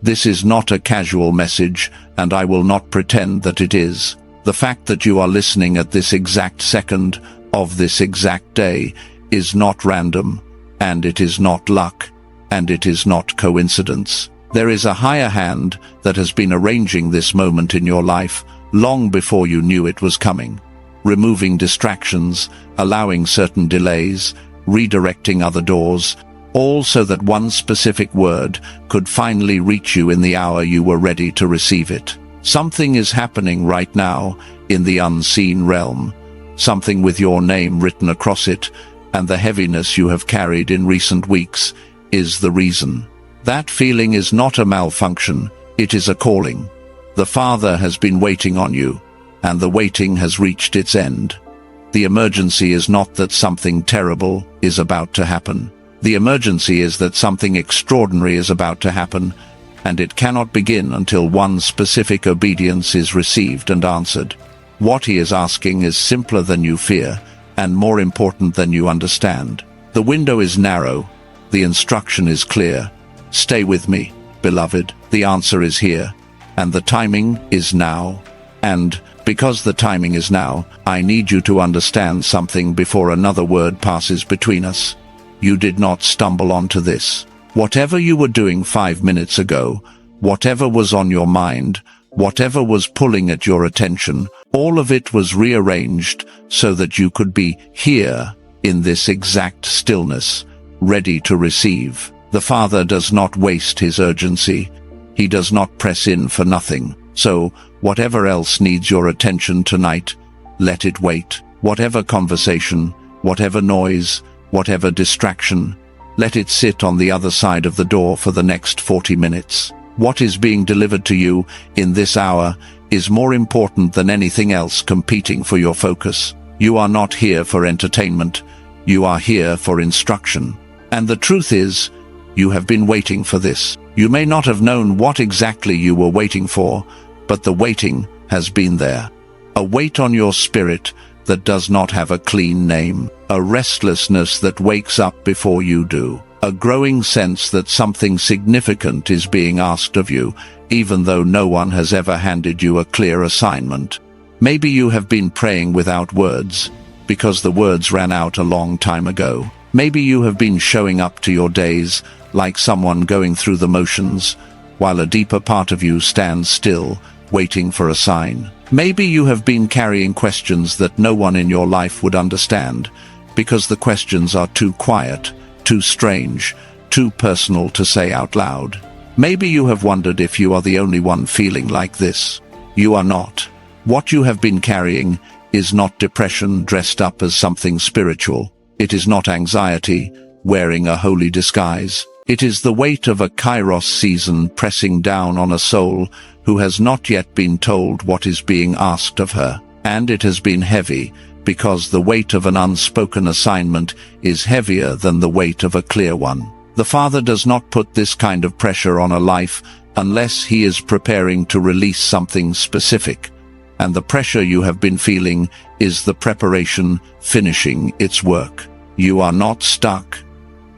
This is not a casual message, and I will not pretend that it is. The fact that you are listening at this exact second of this exact day is not random, and it is not luck, and it is not coincidence. There is a higher hand that has been arranging this moment in your life long before you knew it was coming, removing distractions, allowing certain delays, redirecting other doors, all so that one specific word could finally reach you in the hour you were ready to receive it. Something is happening right now in the unseen realm, something with your name written across it, and the heaviness you have carried in recent weeks is the reason. That feeling is not a malfunction, it is a calling. The Father has been waiting on you, and the waiting has reached its end. The emergency is not that something terrible is about to happen. The emergency is that something extraordinary is about to happen, and it cannot begin until one specific obedience is received and answered. What he is asking is simpler than you fear, and more important than you understand. The window is narrow, the instruction is clear. Stay with me, beloved, the answer is here, and the timing is now. And because the timing is now, I need you to understand something before another word passes between us. You did not stumble onto this. Whatever you were doing 5 minutes ago, whatever was on your mind, whatever was pulling at your attention, all of it was rearranged so that you could be here in this exact stillness, ready to receive. The Father does not waste his urgency. He does not press in for nothing. So, whatever else needs your attention tonight, let it wait. Whatever conversation, whatever noise, whatever distraction, let it sit on the other side of the door for the next 40 minutes. What is being delivered to you in this hour is more important than anything else competing for your focus. You are not here for entertainment. You are here for instruction. And the truth is, you have been waiting for this. You may not have known what exactly you were waiting for, but the waiting has been there. A weight on your spirit that does not have a clean name. A restlessness that wakes up before you do. A growing sense that something significant is being asked of you, even though no one has ever handed you a clear assignment. Maybe you have been praying without words, because the words ran out a long time ago. Maybe you have been showing up to your days like someone going through the motions, while a deeper part of you stands still, waiting for a sign. Maybe you have been carrying questions that no one in your life would understand, because the questions are too quiet, too strange, too personal to say out loud. Maybe you have wondered if you are the only one feeling like this. You are not. What you have been carrying is not depression dressed up as something spiritual. It is not anxiety wearing a holy disguise. It is the weight of a Chyros season pressing down on a soul who has not yet been told what is being asked of her. And it has been heavy, because the weight of an unspoken assignment is heavier than the weight of a clear one. The Father does not put this kind of pressure on a life unless he is preparing to release something specific. And the pressure you have been feeling is the preparation finishing its work. You are not stuck.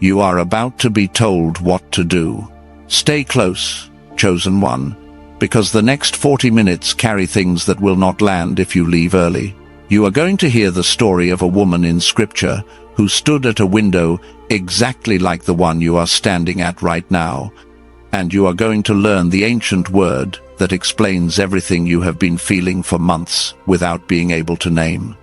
You are about to be told what to do. Stay close, chosen one, because the next 40 minutes carry things that will not land if you leave early. You are going to hear the story of a woman in Scripture who stood at a window exactly like the one you are standing at right now, and you are going to learn the ancient word that explains everything you have been feeling for months without being able to name.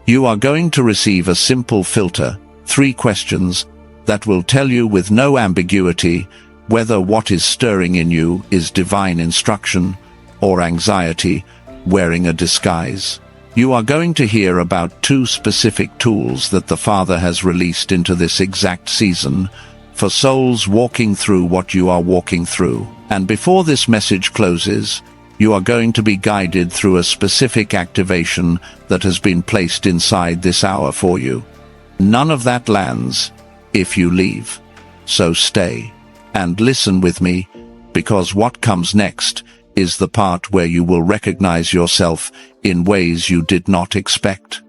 You are going to receive a simple filter, 3 questions, that will tell you with no ambiguity whether what is stirring in you is divine instruction or anxiety wearing a disguise. You are going to hear about 2 specific tools that the Father has released into this exact season for souls walking through what you are walking through. And before this message closes, you are going to be guided through a specific activation that has been placed inside this hour for you. None of that lands if you leave. So stay and listen with me, because what comes next is the part where you will recognize yourself in ways you did not expect.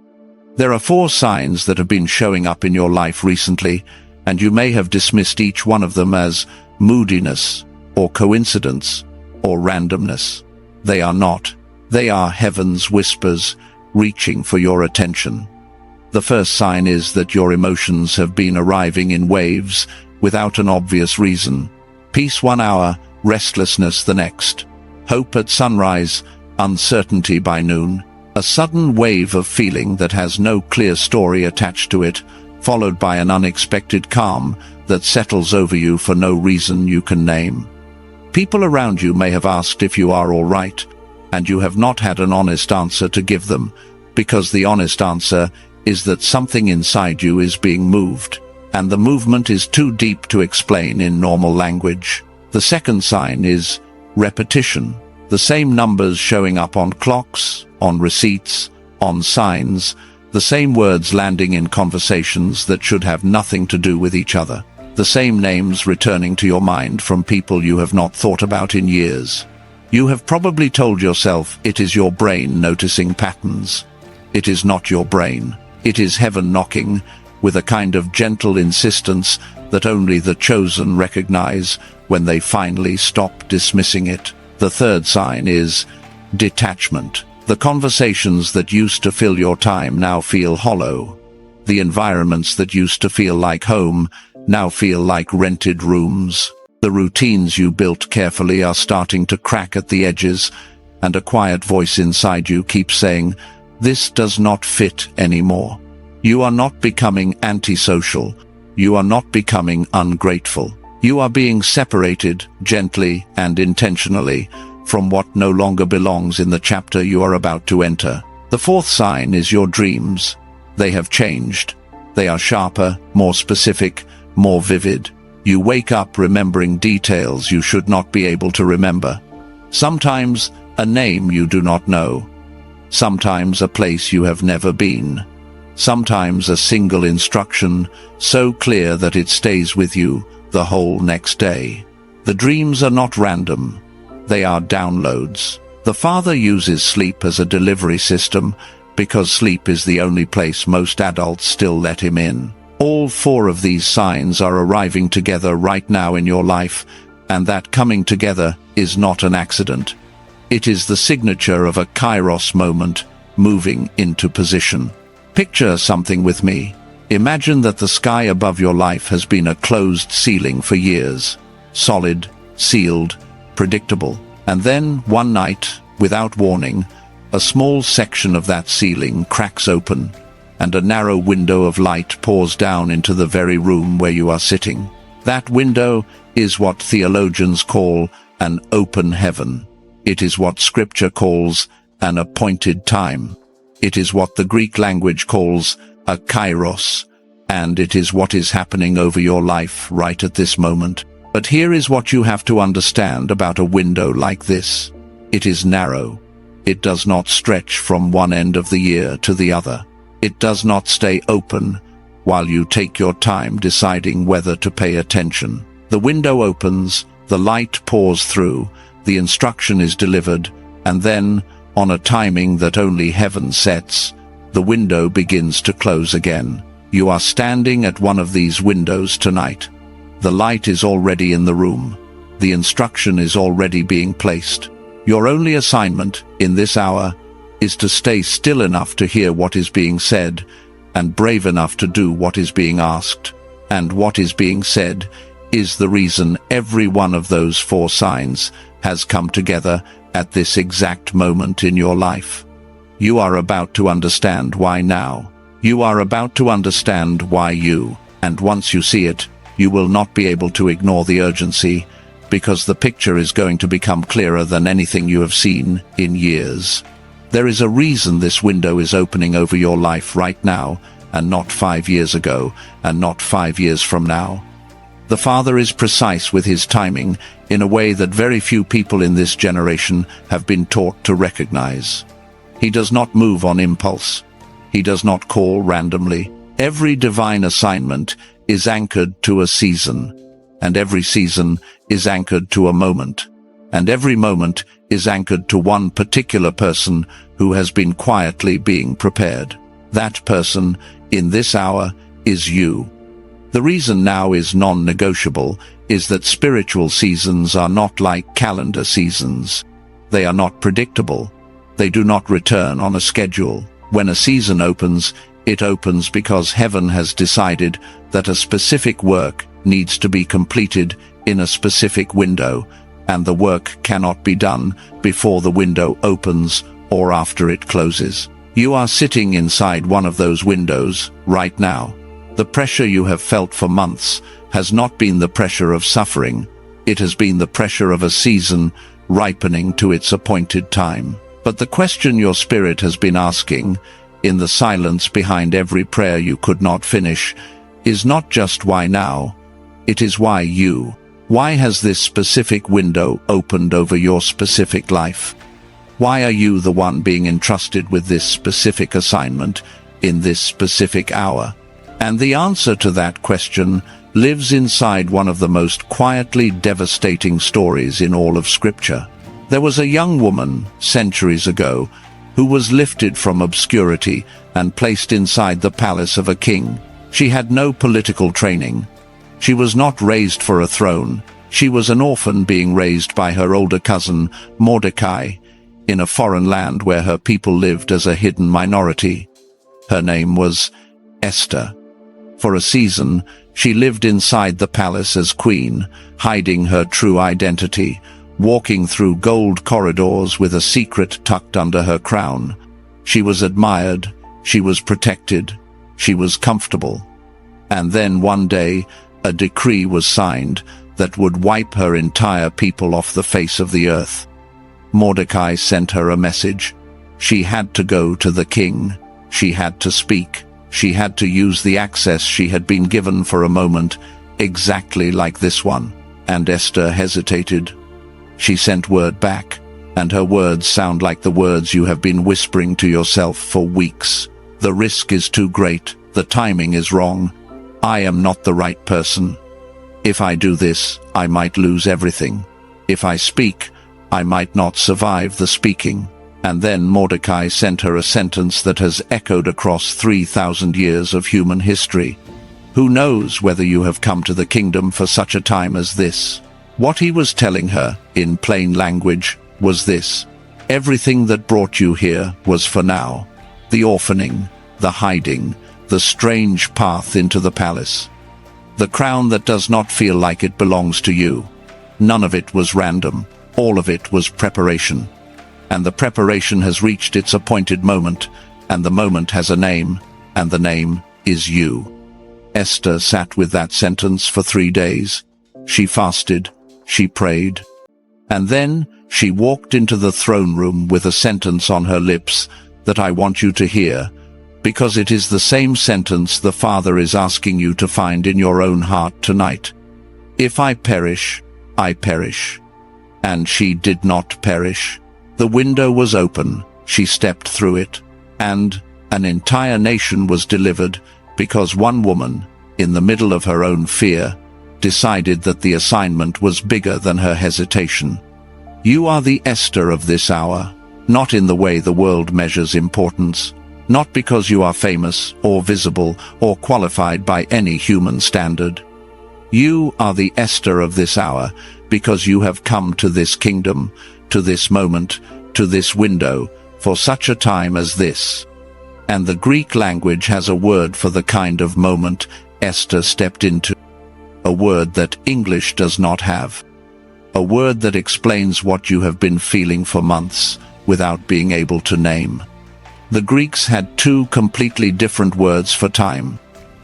There are 4 signs that have been showing up in your life recently, and you may have dismissed each one of them as moodiness, or coincidence, or randomness. They are not. They are heaven's whispers, reaching for your attention. The first sign is that your emotions have been arriving in waves, without an obvious reason. Peace 1 hour, restlessness the next. Hope at sunrise, uncertainty by noon. A sudden wave of feeling that has no clear story attached to it, followed by an unexpected calm that settles over you for no reason you can name. People around you may have asked if you are all right, and you have not had an honest answer to give them, because the honest answer is that something inside you is being moved, and the movement is too deep to explain in normal language. The second sign is repetition. The same numbers showing up on clocks, on receipts, on signs, the same words landing in conversations that should have nothing to do with each other. The same names returning to your mind from people you have not thought about in years. You have probably told yourself it is your brain noticing patterns. It is not your brain. It is heaven knocking, with a kind of gentle insistence that only the chosen recognize when they finally stop dismissing it. The third sign is detachment. The conversations that used to fill your time now feel hollow. The environments that used to feel like home now feel like rented rooms. The routines you built carefully are starting to crack at the edges, and a quiet voice inside you keeps saying, "This does not fit anymore." You are not becoming antisocial. You are not becoming ungrateful. You are being separated, gently and intentionally, from what no longer belongs in the chapter you are about to enter. The fourth sign is your dreams. They have changed. They are sharper, more specific, more vivid. You wake up remembering details you should not be able to remember. Sometimes a name you do not know. Sometimes a place you have never been. Sometimes a single instruction, so clear that it stays with you the whole next day. The dreams are not random. They are downloads. The Father uses sleep as a delivery system because sleep is the only place most adults still let him in. All four of these signs are arriving together right now in your life, and that coming together is not an accident. It is the signature of a Chyros moment, moving into position. Picture something with me. Imagine that the sky above your life has been a closed ceiling for years. Solid, sealed, predictable. And then, one night, without warning, a small section of that ceiling cracks open, and a narrow window of light pours down into the very room where you are sitting. That window is what theologians call an open heaven. It is what Scripture calls an appointed time. It is what the Greek language calls a Chyros, and it is what is happening over your life right at this moment. But here is what you have to understand about a window like this. It is narrow. It does not stretch from one end of the year to the other. It does not stay open while you take your time deciding whether to pay attention. The window opens, the light pours through, the instruction is delivered, and then, on a timing that only heaven sets, the window begins to close again. You are standing at one of these windows tonight. The light is already in the room. The instruction is already being placed. Your only assignment, in this hour, is to stay still enough to hear what is being said, and brave enough to do what is being asked. And what is being said is the reason every one of those four signs has come together at this exact moment in your life. You are about to understand why now. You are about to understand why and once you see it, you will not be able to ignore the urgency, because the picture is going to become clearer than anything you have seen in years. There is a reason this window is opening over your life right now, and not 5 years ago, and not 5 years from now. The Father is precise with his timing in a way that very few people in this generation have been taught to recognize. He does not move on impulse. He does not call randomly. Every divine assignment is anchored to a season, and every season is anchored to a moment, and every moment is anchored to one particular person who has been quietly being prepared. That person, in this hour, is you. The reason now is non-negotiable is that spiritual seasons are not like calendar seasons. They are not predictable. They do not return on a schedule. When a season opens, it opens because heaven has decided that a specific work needs to be completed in a specific window, and the work cannot be done before the window opens or after it closes. You are sitting inside one of those windows right now. The pressure you have felt for months has not been the pressure of suffering. It has been the pressure of a season ripening to its appointed time. But the question your spirit has been asking, in the silence behind every prayer you could not finish, is not just why now, it is why you. Why has this specific window opened over your specific life? Why are you the one being entrusted with this specific assignment in this specific hour? And the answer to that question lives inside one of the most quietly devastating stories in all of Scripture. There was a young woman, centuries ago, who was lifted from obscurity and placed inside the palace of a king. She had no political training. She was not raised for a throne. She was an orphan being raised by her older cousin, Mordecai, in a foreign land where her people lived as a hidden minority. Her name was Esther. For a season, she lived inside the palace as queen, hiding her true identity, walking through gold corridors with a secret tucked under her crown. She was admired, she was protected, she was comfortable. And then one day, a decree was signed that would wipe her entire people off the face of the earth. Mordecai sent her a message. She had to go to the king. She had to speak. She had to use the access she had been given for a moment, exactly like this one. And Esther hesitated. She sent word back, and her words sound like the words you have been whispering to yourself for weeks. The risk is too great. The timing is wrong. I am not the right person. If I do this, I might lose everything. If I speak, I might not survive the speaking. And then Mordecai sent her a sentence that has echoed across 3,000 years of human history. Who knows whether you have come to the kingdom for such a time as this? What he was telling her, in plain language, was this: everything that brought you here was for now. The orphaning, the hiding, the strange path into the palace. The crown that does not feel like it belongs to you. None of it was random. All of it was preparation. And the preparation has reached its appointed moment, and the moment has a name, and the name is you. Esther sat with that sentence for 3 days. She fasted, she prayed, and then she walked into the throne room with a sentence on her lips that I want you to hear, because it is the same sentence the Father is asking you to find in your own heart tonight. If I perish, I perish. And she did not perish. The window was open, she stepped through it, and an entire nation was delivered because one woman, in the middle of her own fear, decided that the assignment was bigger than her hesitation. You are the Esther of this hour, not in the way the world measures importance, not because you are famous or visible or qualified by any human standard. You are the Esther of this hour because you have come to this kingdom, to this moment, to this window, for such a time as this. And the Greek language has a word for the kind of moment Esther stepped into. A word that English does not have. A word that explains what you have been feeling for months without being able to name. The Greeks had 2 completely different words for time.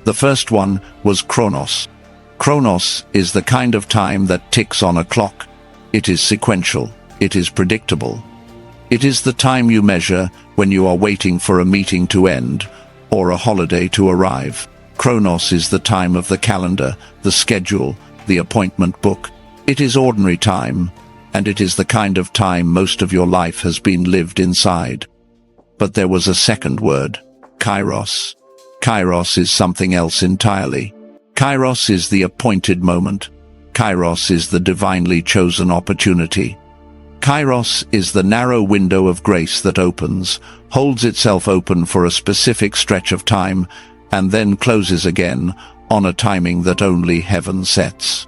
The first one was Chronos. Chronos is the kind of time that ticks on a clock. It is sequential. It is predictable. It is the time you measure when you are waiting for a meeting to end or a holiday to arrive. Chronos is the time of the calendar, the schedule, the appointment book. It is ordinary time, and it is the kind of time most of your life has been lived inside. But there was a second word, Chyros. Chyros is something else entirely. Chyros is the appointed moment. Chyros is the divinely chosen opportunity. Chyros is the narrow window of grace that opens, holds itself open for a specific stretch of time, and then closes again, on a timing that only heaven sets.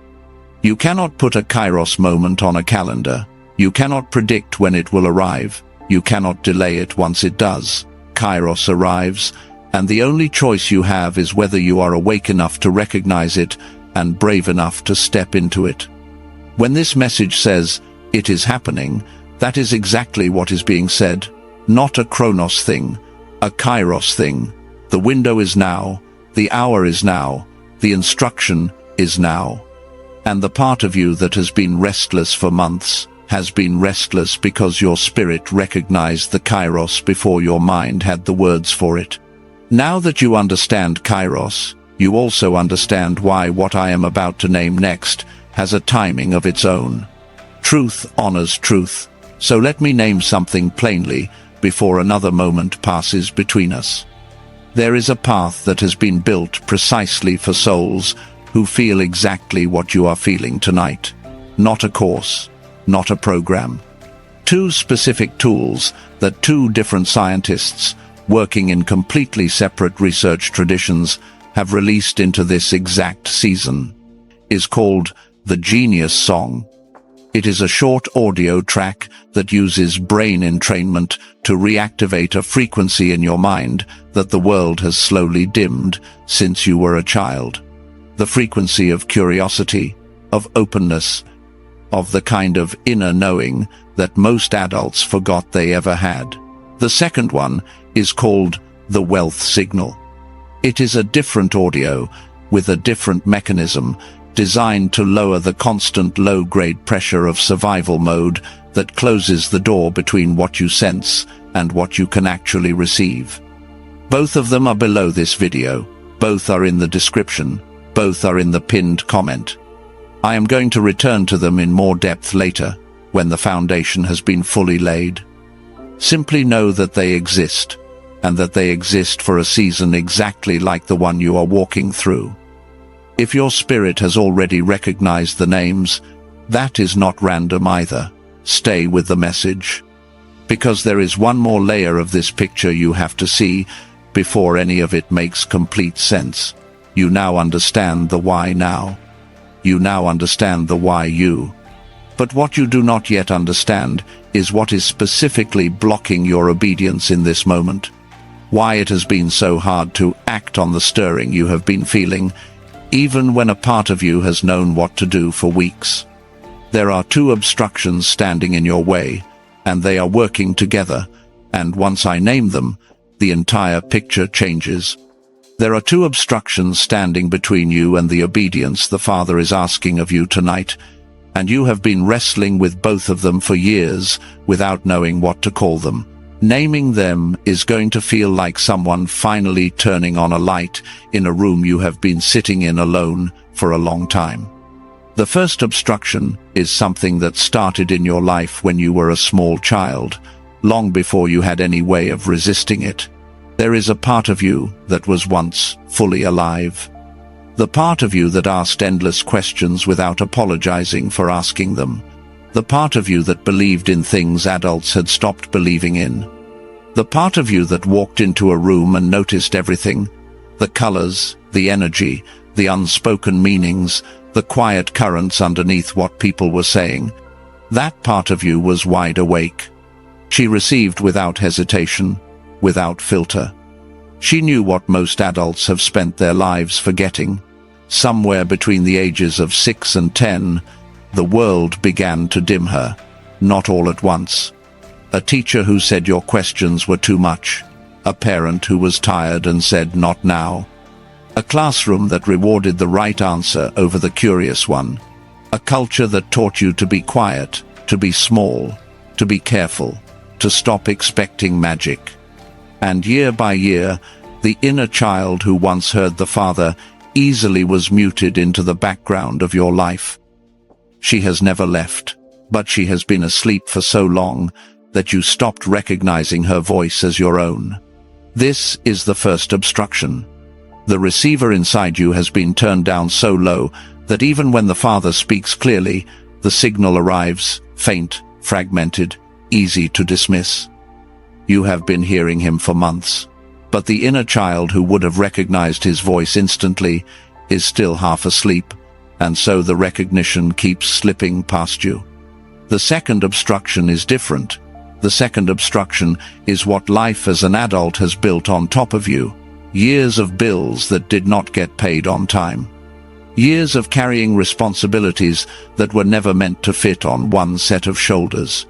You cannot put a Chyros moment on a calendar. You cannot predict when it will arrive. You cannot delay it once it does. Chyros arrives, and the only choice you have is whether you are awake enough to recognize it and brave enough to step into it. When this message says, "It is happening," that is exactly what is being said. Not a Chronos thing, a Chyros thing. The window is now, the hour is now, the instruction is now. And the part of you that has been restless for months has been restless because your spirit recognized the Chyros before your mind had the words for it. Now that you understand Chyros, you also understand why what I am about to name next has a timing of its own. Truth honors truth, so let me name something plainly before another moment passes between us. There is a path that has been built precisely for souls who feel exactly what you are feeling tonight. Not a course, not a program. Two specific tools that two different scientists, working in completely separate research traditions, have released into this exact season, is called the Genius Song. It is a short audio track that uses brain entrainment to reactivate a frequency in your mind that the world has slowly dimmed since you were a child. The frequency of curiosity, of openness, of the kind of inner knowing that most adults forgot they ever had. The second one is called the Wealth Signal. It is a different audio with a different mechanism designed to lower the constant low-grade pressure of survival mode that closes the door between what you sense and what you can actually receive. Both of them are below this video. Both are in the description. Both are in the pinned comment. I am going to return to them in more depth later, when the foundation has been fully laid. Simply know that they exist, and that they exist for a season exactly like the one you are walking through. If your spirit has already recognized the names, that is not random either. Stay with the message. Because there is one more layer of this picture you have to see before any of it makes complete sense. You now understand the why now. You now understand the why you. But what you do not yet understand is what is specifically blocking your obedience in this moment. Why it has been so hard to act on the stirring you have been feeling, even when a part of you has known what to do for weeks. There are two obstructions standing in your way, and they are working together, and once I name them, the entire picture changes. There are two obstructions standing between you and the obedience the Father is asking of you tonight, and you have been wrestling with both of them for years without knowing what to call them. Naming them is going to feel like someone finally turning on a light in a room you have been sitting in alone for a long time. The first obstruction is something that started in your life when you were a small child, long before you had any way of resisting it. There is a part of you that was once fully alive. The part of you that asked endless questions without apologizing for asking them. The part of you that believed in things adults had stopped believing in. The part of you that walked into a room and noticed everything. The colors, the energy, the unspoken meanings, the quiet currents underneath what people were saying. That part of you was wide awake. She received without hesitation, without filter. She knew what most adults have spent their lives forgetting. Somewhere between the ages of 6 and 10, the world began to dim her, not all at once. A teacher who said your questions were too much. A parent who was tired and said not now. A classroom that rewarded the right answer over the curious one. A culture that taught you to be quiet, to be small, to be careful, to stop expecting magic. And year by year, the inner child who once heard the Father easily was muted into the background of your life. She has never left, but she has been asleep for so long that you stopped recognizing her voice as your own. This is the first obstruction. The receiver inside you has been turned down so low that even when the Father speaks clearly, the signal arrives, faint, fragmented, easy to dismiss. You have been hearing him for months, but the inner child who would have recognized his voice instantly is still half asleep, and so the recognition keeps slipping past you. The second obstruction is different. The second obstruction is what life as an adult has built on top of you. Years of bills that did not get paid on time. Years of carrying responsibilities that were never meant to fit on one set of shoulders.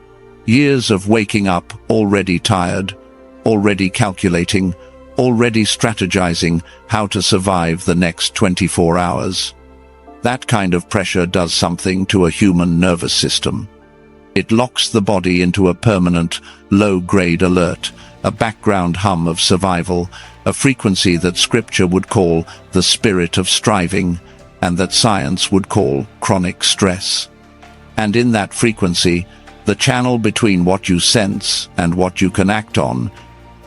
Years of waking up already tired, already calculating, already strategizing how to survive the next 24 hours. That kind of pressure does something to a human nervous system. It locks the body into a permanent, low-grade alert, a background hum of survival, a frequency that scripture would call the spirit of striving, and that science would call chronic stress. And in that frequency, the channel between what you sense and what you can act on,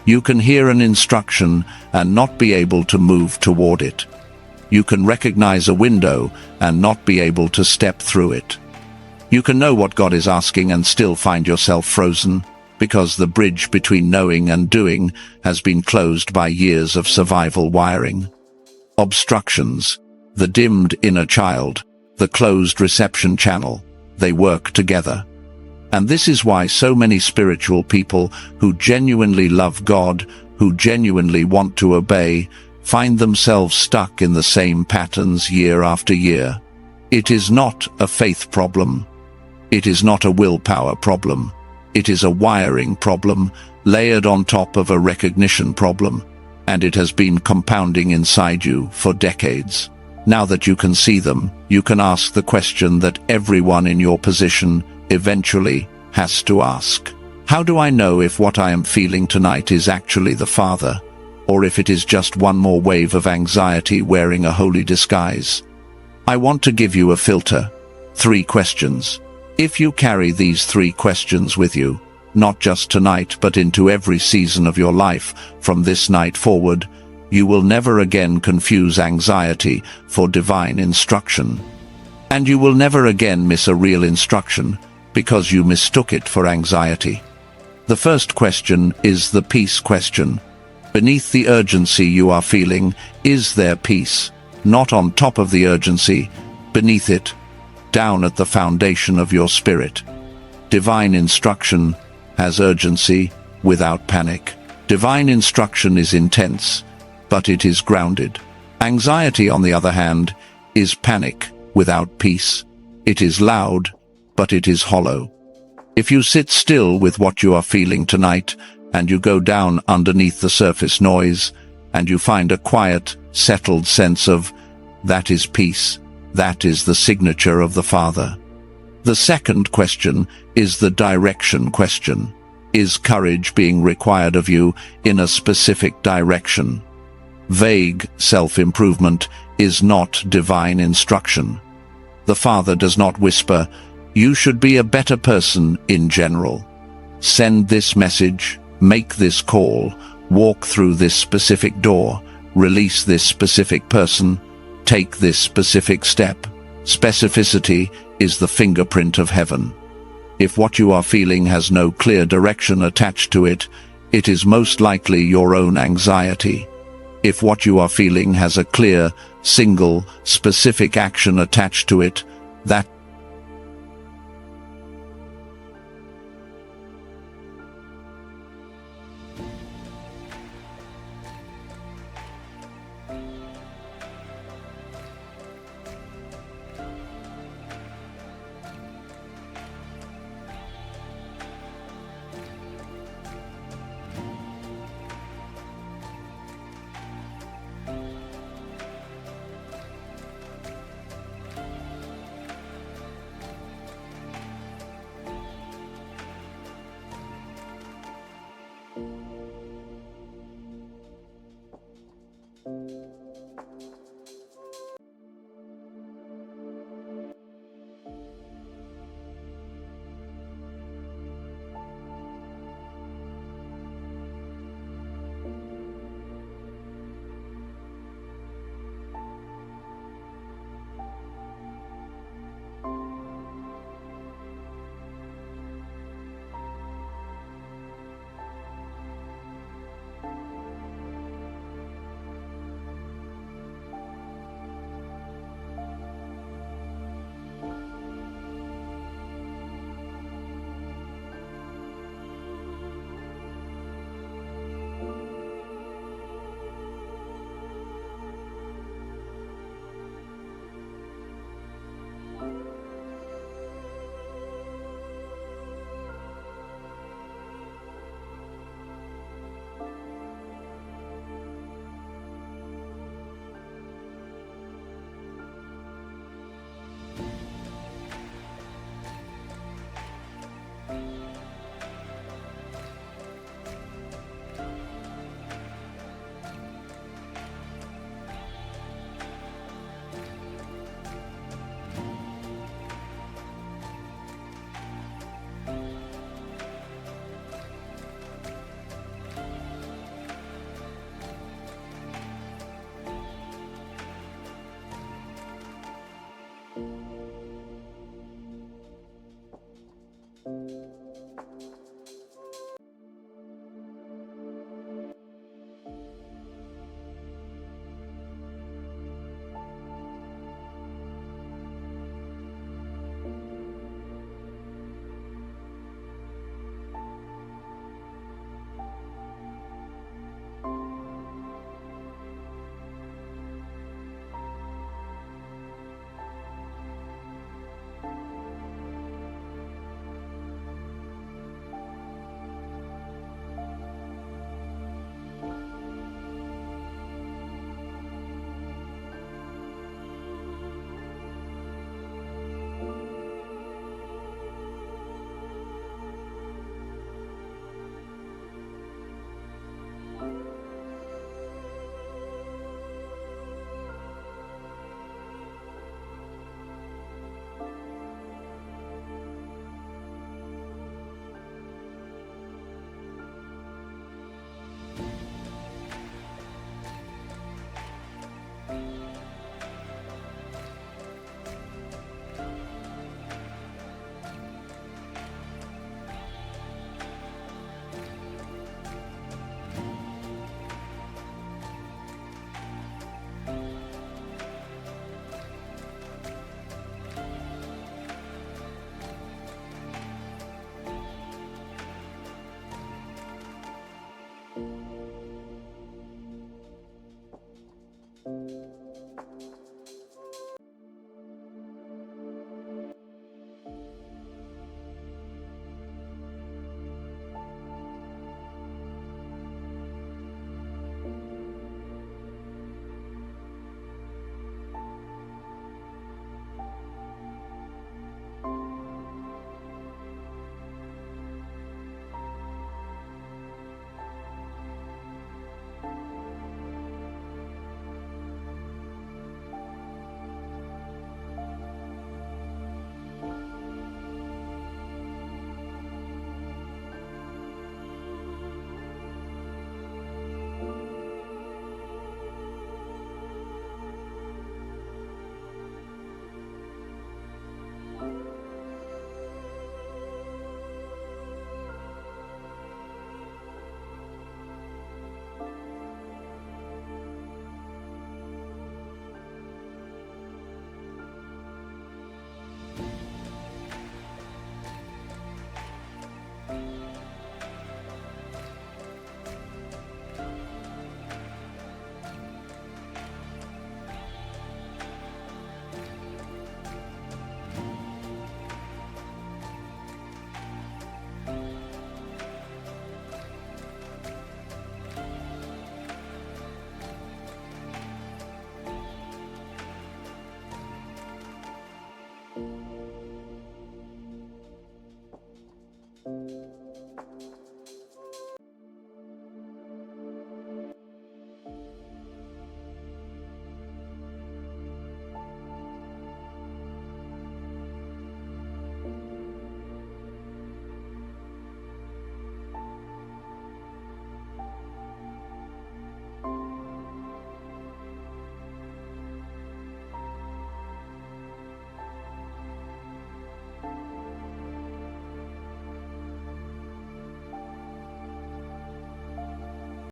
you can hear an instruction and not be able to move toward it. You can recognize a window and not be able to step through it. You can know what God is asking and still find yourself frozen, because the bridge between knowing and doing has been closed by years of survival wiring. Obstructions, the dimmed inner child, the closed reception channel, they work together. And this is why so many spiritual people who genuinely love God, who genuinely want to obey, find themselves stuck in the same patterns year after year. It is not a faith problem. It is not a willpower problem. It is a wiring problem, layered on top of a recognition problem, and it has been compounding inside you for decades. Now that you can see them, you can ask the question that everyone in your position eventually has to ask. How do I know if what I am feeling tonight is actually the Father, or if it is just one more wave of anxiety wearing a holy disguise? I want to give you a filter. 3 questions. If you carry these 3 questions with you, not just tonight but into every season of your life from this night forward, you will never again confuse anxiety for divine instruction. And you will never again miss a real instruction because you mistook it for anxiety. The first question is the peace question. Beneath the urgency you are feeling, is there peace? Not on top of the urgency, beneath it, down at the foundation of your spirit. Divine instruction has urgency without panic. Divine instruction is intense, but it is grounded. Anxiety, on the other hand, is panic without peace. It is loud, but it is hollow. If you sit still with what you are feeling tonight, and you go down underneath the surface noise, and you find a quiet, settled sense of, that is peace, that is the signature of the Father. The second question is the direction question. Is courage being required of you in a specific direction? Vague self-improvement is not divine instruction. The Father does not whisper, "You should be a better person in general. Send this message, make this call, walk through this specific door, release this specific person, take this specific step." Specificity is the fingerprint of heaven. If what you are feeling has no clear direction attached to it, it is most likely your own anxiety. If what you are feeling has a clear, single, specific action attached to it, that